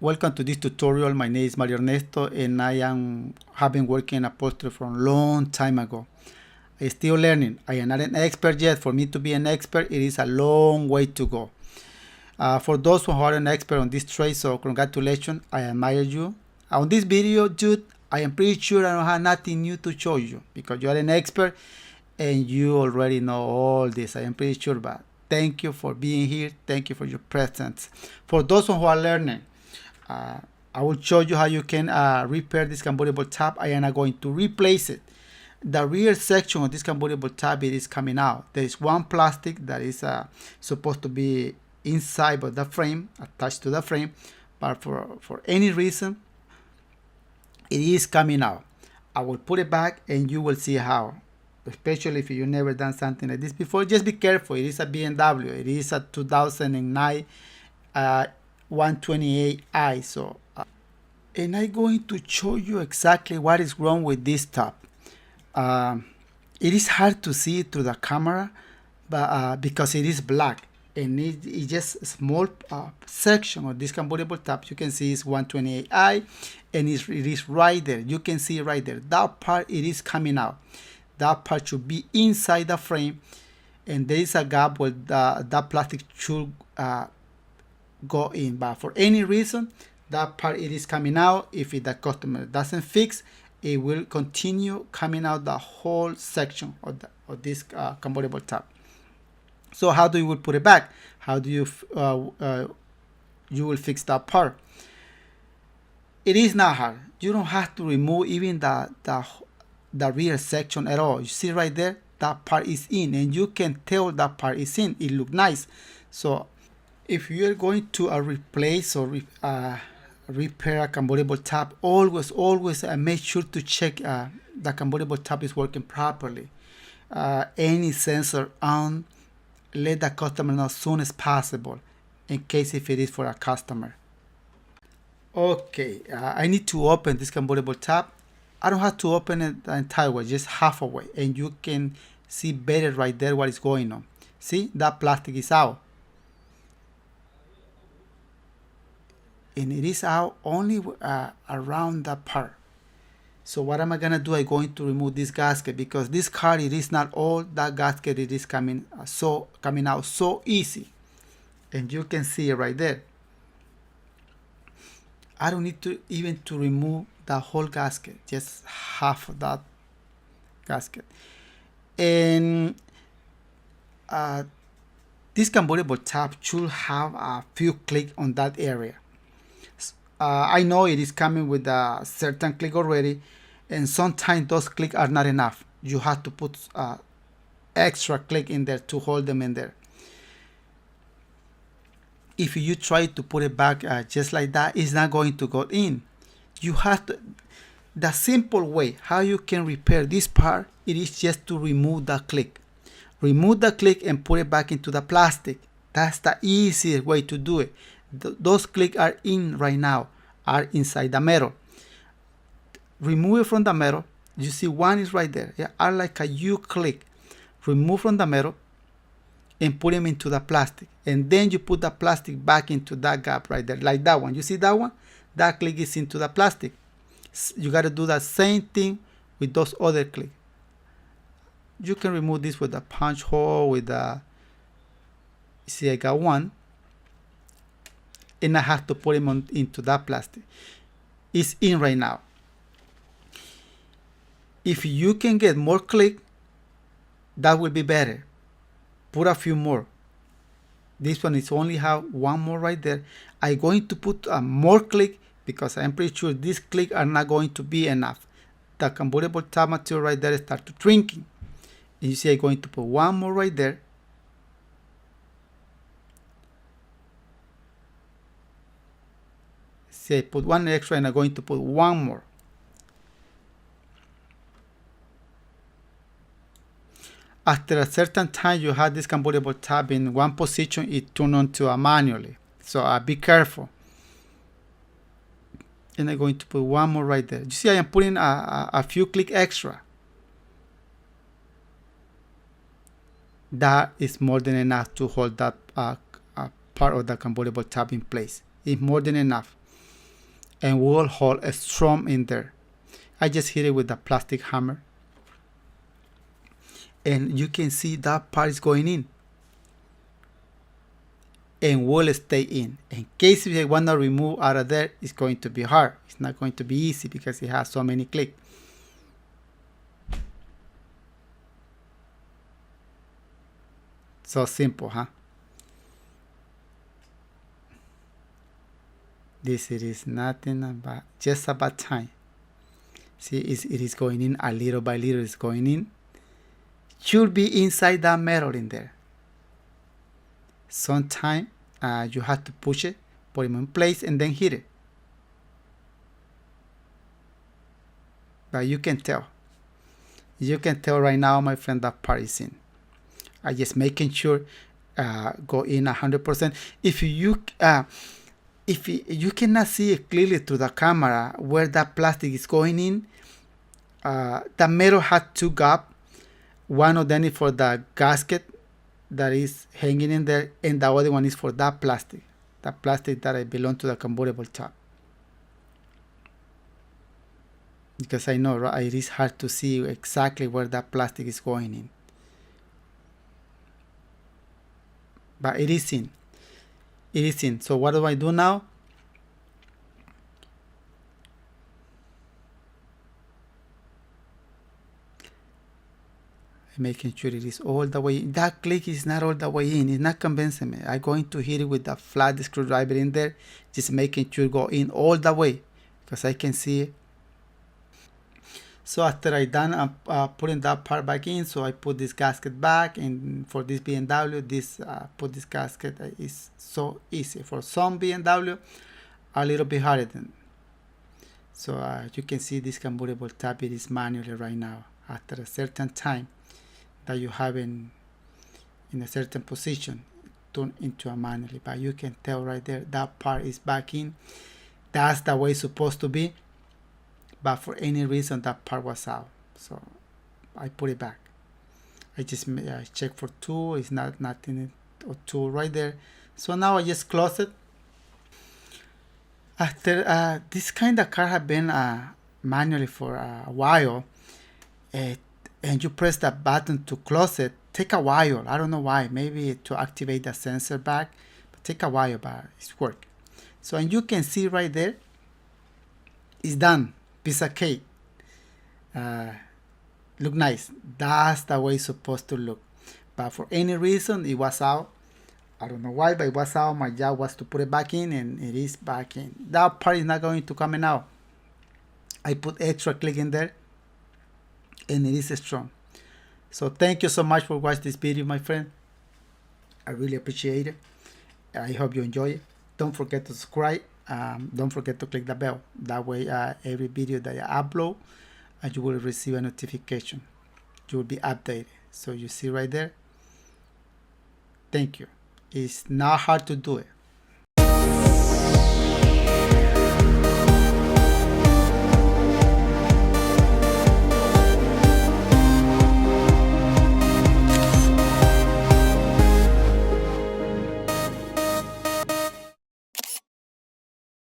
Welcome to this tutorial. My name is Mario Ernesto and have been working in upholstery for a long time ago. I'm still learning. I am not an expert yet. For me to be an expert, it is a long way to go. For those who are an expert on this trade, so congratulations, I admire you. On this video, dude, I am pretty sure I don't have nothing new to show you because you are an expert and you already know all this. I am pretty sure, but thank you for being here. Thank you for your presence. For those who are learning, I will show you how you can repair this convertible tab. I am going to replace it. The rear section of this convertible tab, it is coming out. There is one plastic that is supposed to be inside of the frame, attached to the frame, but for any reason, it is coming out. I will put it back and you will see how. Especially if you've never done something like this before, just be careful. It is a BMW. It is a 2009 128i. So and I'm going to show you exactly what is wrong with this top. It is hard to see through the camera, but because it is black and it's just a small section of this convertible top. You can see it's 128i and it is right there. You can see right there, that part, it is coming out. That part should be inside the frame, and there is a gap where that plastic should go in, but for any reason that part, it is coming out. If the customer doesn't fix, it will continue coming out the whole section of this convertible tab. So how do you put it back? How do you you will fix that part? It is not hard. You don't have to remove even the rear section at all. You see right there, that part is in, and you can tell that part is in. It looks nice. So if you are going to replace or repair a convertible tab, always make sure to check the convertible tab is working properly. Any sensor on, let the customer know as soon as possible, in case if it is for a customer. Okay, I need to open this convertible tab. I don't have to open it the entire way, just half away, and you can see better right there what is going on. See, that plastic is out. And it is out only around that part. So what am I gonna do? I'm going to remove this gasket because this car, it is not all that gasket. It is coming out so easy, and you can see it right there. I don't need to even to remove the whole gasket, just half of that gasket. And this convertible tab should have a few clicks on that area. I know it is coming with a certain click already, and sometimes those clicks are not enough. You have to put extra click in there to hold them in there. If you try to put it back just like that, it's not going to go in. You have to, the simple way how you can repair this part, it is just to remove the click. Remove the click and put it back into the plastic. That's the easiest way to do it. Those clicks are in right now, are inside the metal. Remove it from the metal. You see one is right there. Yeah, are like a U click. Remove from the metal and put them into the plastic. And then you put the plastic back into that gap right there, like that one. You see that one? That click is into the plastic. You got to do the same thing with those other clicks. You can remove this with a punch hole, with a, see, I got one. And I have to put them into that plastic. It's in right now. If you can get more click, that will be better. Put a few more. This one is only have one more right there. I'm going to put more click because I'm pretty sure these clicks are not going to be enough. The convertible tab material right there start to shrinking. And you see I'm going to put one more right there. See, I put one extra and I'm going to put one more. After a certain time, you have this convertible tab in one position, it turns on to a manually. So be careful. And I'm going to put one more right there. You see, I am putting a few click extra. That is more than enough to hold that part of the convertible tab in place. It's more than enough. and will hold a strum in there. I just hit it with the plastic hammer, and you can see that part is going in and will stay in. In case if you want to remove out of there, it's going to be hard. It's not going to be easy because it has so many clicks. So simple, huh? This it is nothing but just about time. See, it is going in a little by little. It's going in. Should be inside that metal in there. Sometime you have to push it, put it in place, and then hit it. But you can tell. You can tell right now, my friend, that part is in. I just making sure go in 100%. If you cannot see it clearly through the camera where that plastic is going in, the metal has two gaps. One of them is for the gasket that is hanging in there, and the other one is for that plastic, the plastic that belongs to the convertible top. Because I know, right, it is hard to see exactly where that plastic is going in. But it is in. It is in. So what do I do now? Making sure it is all the way in. That click is not all the way in. It's not convincing me. I'm going to hit it with the flat screwdriver in there, just making sure go in all the way because I can see it. So after I done putting that part back in, so I put this gasket back, and for this BMW, this put this gasket is so easy. For some BMW, a little bit harder than. So you can see this convertible top, it is manually right now. After a certain time that you have in a certain position, turn into a manually. But you can tell right there that part is back in. That's the way it's supposed to be. But for any reason that part was out, so I put it back. I just check for tool. It's nothing or tool right there. So now I just close it. After this kind of car have been manually for a while, and you press that button to close it, take a while. I don't know why. Maybe to activate the sensor back, but take a while, but it's work. So, and you can see right there, it's done. Piece of cake. Look nice. That's the way it's supposed to look. But for any reason, it was out. I don't know why, but it was out. My job was to put it back in, and it is back in. That part is not going to come out. I put extra click in there, and it is strong. So thank you so much for watching this video, my friend. I really appreciate it. I hope you enjoy it. Don't forget to subscribe. Don't forget to click the bell. That way every video that I upload, you will receive a notification. You will be updated. So you see right there. Thank you. It's not hard to do it.